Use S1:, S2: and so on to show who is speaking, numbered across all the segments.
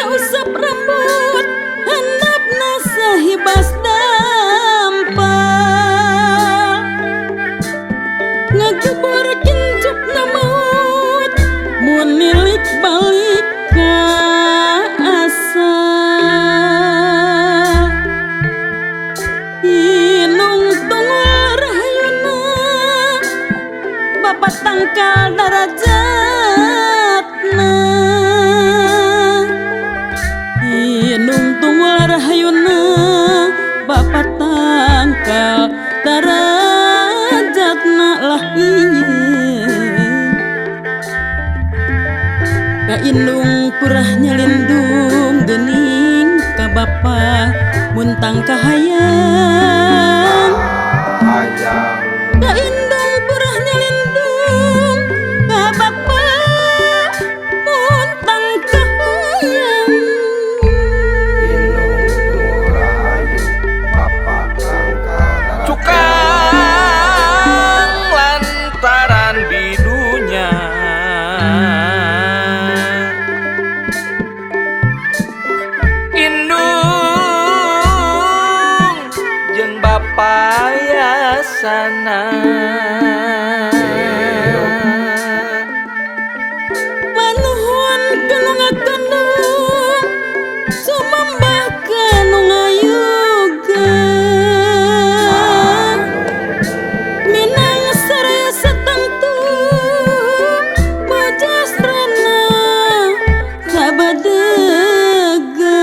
S1: Usap rambut handapna sahibas dampal ngajubur kincupna maut mun nilik balik ka asal inung tunggal rahayuna bapak tangkal darajatna inung tunggal rahayuna bapak tangkal darajatna lah ka indung kurah nyalindung geuning ka bapa muntang kahayang ka indung kurah nyalindung ka bapa muntang kahayang
S2: cukang lantaran bidunya indung jeung bapa yasana
S1: manuhun kanu ngakandung sumambah kanu ngayuga minang sare satangtu majasrana sabadega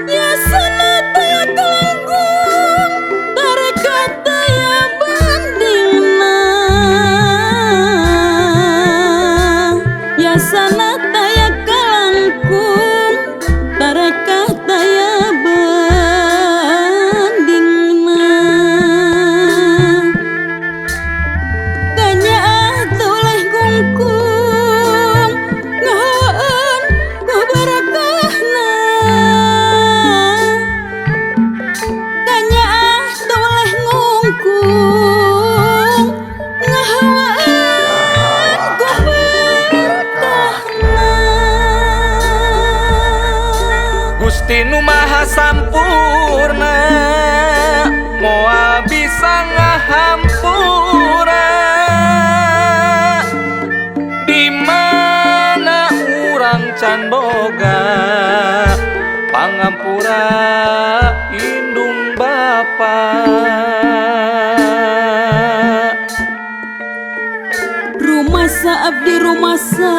S1: yasana taya kalangkung tarekat taya bandingna yasana taya kalangkung tarekat taya bandingna ganya tuleh gungkung ngahaan ku barakahna ganya tuleh ngungkung ngahawaan ku barakahna
S2: Gusti Nu Maha Sampurna moal bisa ngahampura di mana urang can boga pangampura indung bapa
S1: rumasa abdi rumasa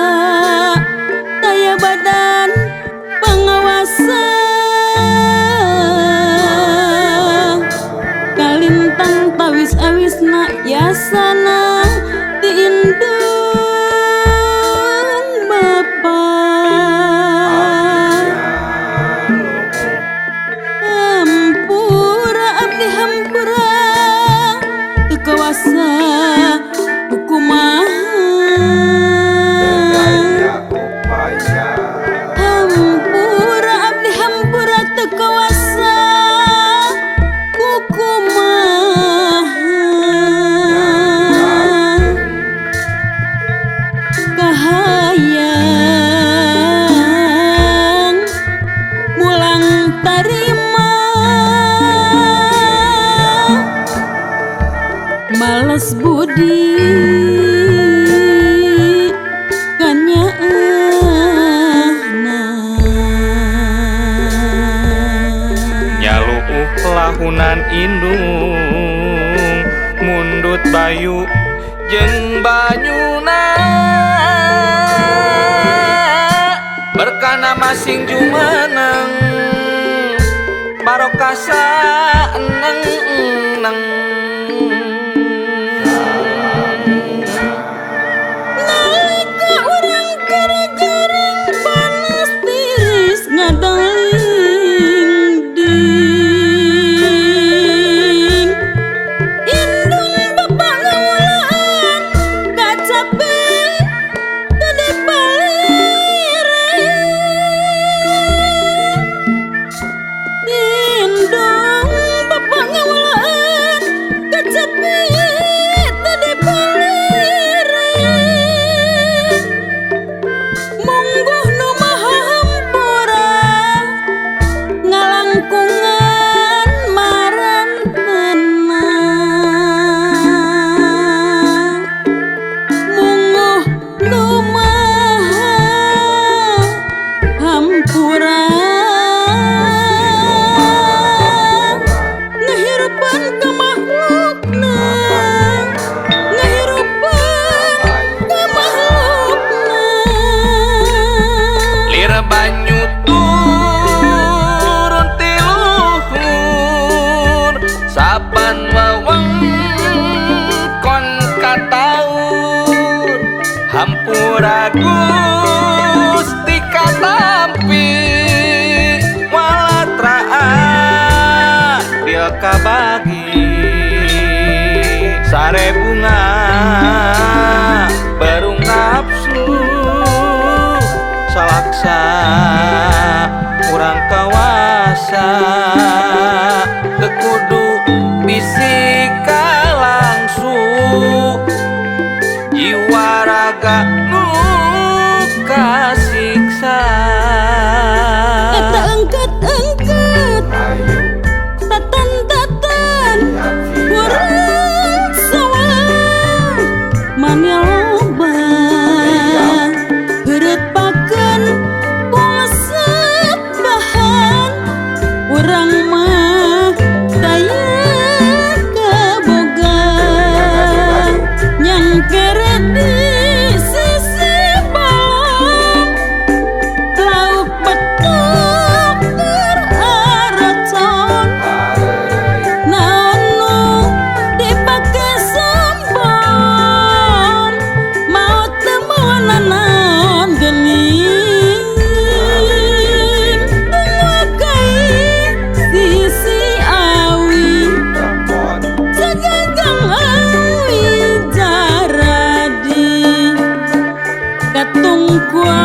S1: daya badan pangawasa kalintang tawis awisna yasana diindung bapa hampura abdi hampura teu kawasa kukumaha hampura abdi hampura teu kawasa kukumaha kahayang mulang tarima males budi kanyaehna
S2: nyaluuh lahunan indung mundut bayu jeung banyuna berkana masing jumeneng barokah saeneng-eneng
S1: nalika urang gara-garang panas tiris ngadaling di tadi palire mungguh nu maha hampura ngalangkungan marantena mungguh nu maha hampura ngahirupan ka makhlukna ngahirupan ka makhlukna
S2: lir banyu turun ti luhur saban wewengkon kataun hampura Gusti katampi walatraan bil kabagi sare bunga baru nafsu salaksa kurang kawasa kekudu bisika langsung jiwa raga nu kasiksa
S1: eta engket-engket tatan-tatan urang sawah mania loba heureutpakeun puasep bahan urang mah daya kaboga nyang kere di sisi balon lauk betuk teraracon naon nu dipake sombong maot teu meunana naon geuning nguakai sisi awi sagagang awi jaradi katungkua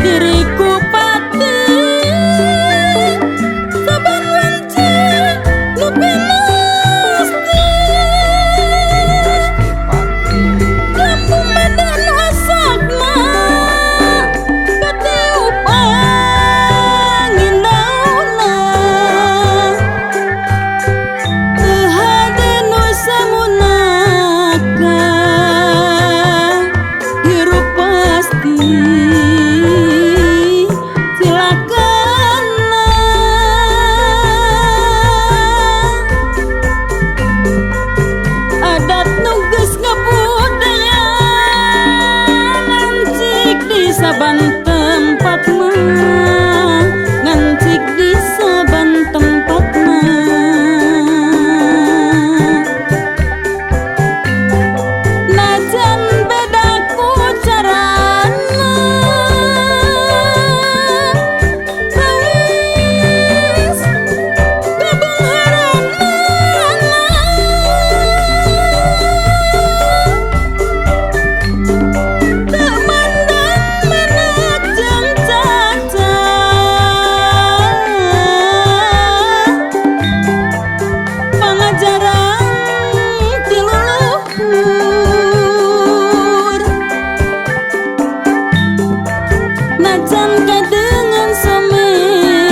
S1: diriku pati saban wancil nu pinasti lampu medan asakna katiup angin daunna teu hade nu samunaka hirup pasti silakanna adat nu geus ngabudayaan ngancik di saban tempat mah ngancik di saban tempat mah najan beda ku carana sawis kabangharanana teu mandang manajang caca pangajaran ti leluhur najan kadengan somea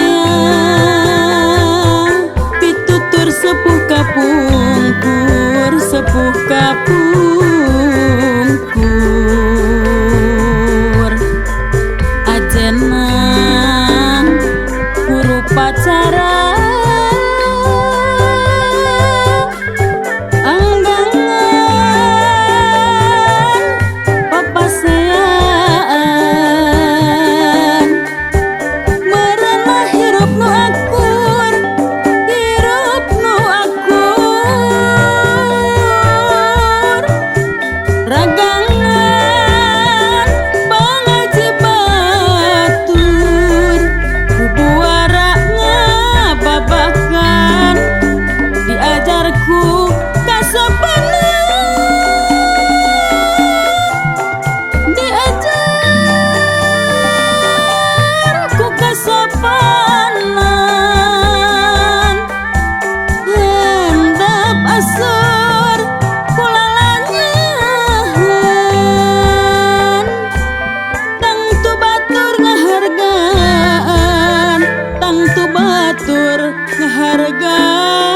S1: pitutur sepuh kapungkur sepuh kapungkur ajenan guru pacara anggangan papasean merana hirup nu akur hirup nu akur batur ngehargaan